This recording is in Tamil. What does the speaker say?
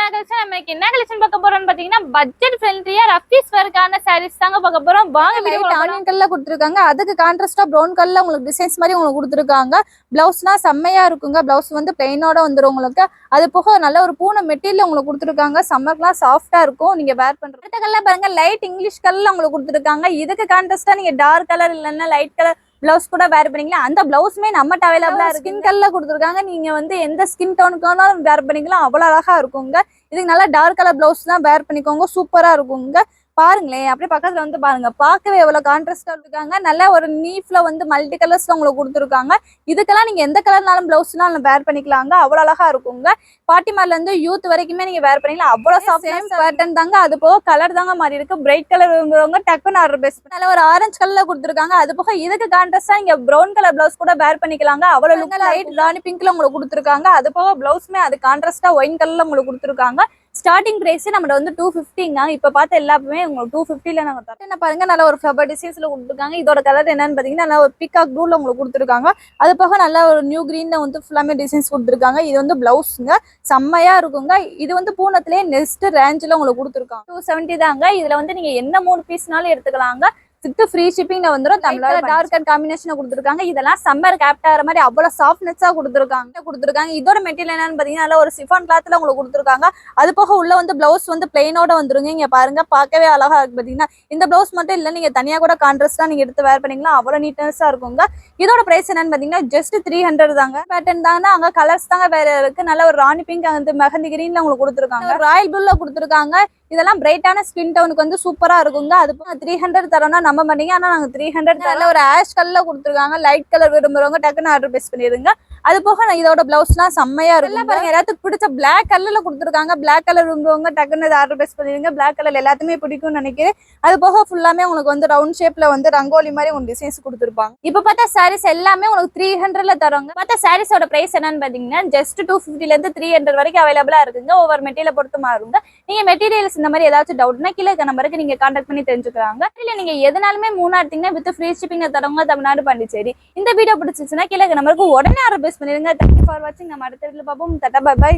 கலெக்ஷன் நம்ம என்ன கலெக்ஷன் பார்க்க போறோம்னு பாத்தீங்கன்னா பட்ஜெட் ஃப்ரெண்ட்லியா ரஃபீஸ் வர்க்கான சாரீஸ் தாங்க பார்க்க போறோம். வாங்க லைட் ஆனியன் கலர்ல கொடுத்துருக்காங்க. அதுக்கு கான்ட்ராஸ்டா ப்ரௌன் கலர்ல உங்களுக்கு டிசைன்ஸ் மாதிரி உங்களுக்கு கொடுத்துருக்காங்க. பிளவுஸ்னா செம்மையா இருக்குங்க. பிளவுஸ் வந்து பிளைனோட வந்துடும் உங்களுக்கு. அது போக நல்ல ஒரு பூனை மெட்டீரியல் உங்களுக்கு கொடுத்துருக்காங்க. சம்மர்லாம் சாஃப்டா இருக்கும் நீங்க வேர் பண்றது. அடுத்த கலர்ல பாருங்க லைட் இங்கிலீஷ் கலர்ல உங்களுக்கு கொடுத்துருக்காங்க. இதுக்கு கான்ட்ராஸ்டா நீங்க டார்க் கலர் இல்லைன்னா லைட் கலர் பிளவுஸ் கூட வேர் பண்ணிக்கலாம். அந்த பிளவுஸ்மே நம்மகிட்ட அவைலபிளா இருக்கு. ஸ்கின் கலர்ல கொடுத்துருக்காங்க. நீங்க வந்து எந்த ஸ்கின் டோனுக்கானாலும் வேர் பண்ணிக்கலாம். அவ்வளவு அழகா இருக்குங்க. இதுக்கு நல்லா டார்க் கலர் பிளவுஸ் தான் வேர் பண்ணிக்கோங்க. சூப்பரா இருக்குங்க. பாருங்களேன் அப்படியே பக்கத்துல வந்து பாருங்க, பார்க்கவே எவ்வளவு கான்ட்ராஸ்டா இருக்காங்க. நல்ல ஒரு நீஃப்ல வந்து மல்டி கலர்ஸ்ல உங்களுக்கு கொடுத்துருக்காங்க. இதுக்கெல்லாம் நீங்க எந்த கலர்னாலும் பிளவுஸ்னாலும் வேர் பண்ணிக்கலாங்க. அவ்வளவு அழகா இருக்குங்க. பாட்டிமார்ல இருந்து யூத் வரைக்குமே நீங்க வேர் பண்ணிக்கலாம். அவ்வளவு சாஃப்ட் பேட்டர்ன் தாங்க. அது போக கலர் தாங்க மாறி இருக்கு. பிரைட் கலர் விரும்புறவங்க டக்குன்னு ஆர்டர் பேஸ் நல்ல ஒரு ஆரஞ்சு கலர்ல கொடுத்துருக்காங்க. அது போக இதுக்கு கான்ட்ராஸ்டா நீங்க ப்ரௌன் கலர் பிளவுஸ் கூட வேர் பண்ணிக்கலாங்க. அவ்வளவு லுக் லைட் ராணி பிங்க்ல உங்களுக்கு கொடுத்துருக்காங்க. அது போக பிளவுஸ்மே அது கான்ட்ராஸ்டா ஒயின் கலர்ல உங்களுக்கு கொடுத்துருக்காங்க. ஸ்டார்டிங் பிரைஸ் நம்ம வந்து 250ங்க. இப்ப பார்த்த எல்லாமே உங்களுக்கு 250ல நாங்க தரோம். என்ன பாருங்க, நல்ல ஒரு ஃப்ளவர் டிசைன்ஸ்ல கொடுத்துருக்காங்க. இதோட கலர் என்னன்னு பாத்தீங்கன்னா நல்ல ஒரு பீகாக் ப்ளூல உங்களுக்கு கொடுத்துருக்காங்க. அது போக நல்ல ஒரு நியூ கிரீன்ல வந்து ஃபுல்லாமே டிசைன்ஸ் கொடுத்துருக்காங்க. இது வந்து பிளவுஸ்ங்க, செம்மையா இருக்குங்க. இது வந்து பூனத்திலே நெக்ஸ்ட் ரேஞ்சில் உங்களுக்கு கொடுத்துருக்காங்க. 270 தாங்க. இதுல வந்து நீங்க என்ன 3 பீஸ்னாலும் எடுத்துக்கலாங்க. வித் ஃப்ரீ ஷிப்பிங்ல வந்துடும். தமிழோட டார்க் அண்ட் காம்பினேஷன் கொடுத்துருக்காங்க. இதெல்லாம் சம்மர் கேப்ட் ஆகிற மாதிரி அவ்வளவு சாஃப்ட்னஸா கொடுத்துருக்காங்க. இதோட மெட்டீரியல் என்னன்னு பாத்தீங்கன்னா நல்ல ஒரு சிஃபான் கிளாத்ல உங்களுக்கு கொடுத்துருக்காங்க. அது போக உள்ள வந்து பிளவுஸ் வந்து பிளைனோட வந்துருங்க. இங்க பாருங்க, பார்க்கவே அழகா இருக்கு. பாத்தீங்கன்னா இந்த பிளவுஸ் மட்டும் இல்ல, நீங்க தனியா கூட கான்ட்ராஸ்டா நீங்க எடுத்து வேர் பண்ணிக்கலாம். அவ்வளவு நீட்னஸா இருக்குங்க. இதோட பிரைஸ் என்னன்னு பாத்தீங்கன்னா ஜஸ்ட் 300 தாங்க. பேட்டர்ன் தாங்க, அங்க கலர்ஸ் தாங்க வேற இருக்கு. நல்ல ஒரு ராணி பிங்க், அந்த மெஹந்தி கிரீன்ல உங்களுக்கு கொடுத்துருக்காங்க. ராயல் ப்ளூல கொடுத்துருக்காங்க. இதெல்லாம் பிரைட்டான ஸ்கின் டவுனுக்கு வந்து சூப்பரா இருக்குங்க. அது 300 தரோம்னா நம்ப மாட்டீங்க. ஆனா நாங்க 300 தரல. ஒரு ஆஷ் கலர்ல கொடுத்துருக்காங்க. லைட் கலர் விரும்புறவங்க டக்குன்னு ஆர்டர் பேஸ் பண்ணிடுங்க. அது போக இதோட பிளவுஸ்லாம் செம்மையா இருக்கும். பாருங்க, எல்லாத்துக்கும் பிடிச்ச பிளாக் கலர்ல கொடுத்துருக்காங்க. பிளாக் கலர் விரும்புறவங்க டக்குன்னு ஆர்டர் பேஸ் பண்ணிடுங்க. பிளாக் கலர் எல்லாத்துமே பிடிக்கும்னு நினைக்கிறேன். அது போக ஃபுல்லாமே உங்களுக்கு வந்து ரவுண்ட் ஷேப்ல வந்து ரங்கோலி மாதிரி உங்களுக்கு டிசைன்ஸ் கொடுத்துருப்பாங்க. இப்ப பார்த்தா சாரீஸ் எல்லாமே உங்களுக்கு 300ல தருவாங்க. பார்த்தா சாரீஸோட பிரைஸ் என்னன்னு பாத்தீங்கன்னா ஜஸ்ட் 250ல இருந்து 300 வரைக்கும் அவைலபிளா இருக்குங்க. ஒவ்வொரு மெட்டீரியல் பொறுத்து மாறுங்க. நீங்க மெட்டீரியல்ஸ் இந்த மாதிரி ஏதாச்சும் டவுட்னா கீழே இருக்க நம்பருக்கு நீங்க கான்டாக்ட் பண்ணி தெரிஞ்சுக்கிறாங்க. இல்ல நீங்க எதனாலுமே 3 எடுத்தீங்கன்னா with free shipping தரவங்க Tamil Nadu Pondicherry. இந்த வீடியோ பிடிச்சிச்சுன்னா கீழே இருக்க நம்பருக்கு உடனே ஆர்டர் பேஸ் பண்ணிருங்க. தேங்க்யூ ஃபார் வாட்சிங். நம்ம அடுத்த வீடியோல பார்ப்போம். Tata, by by.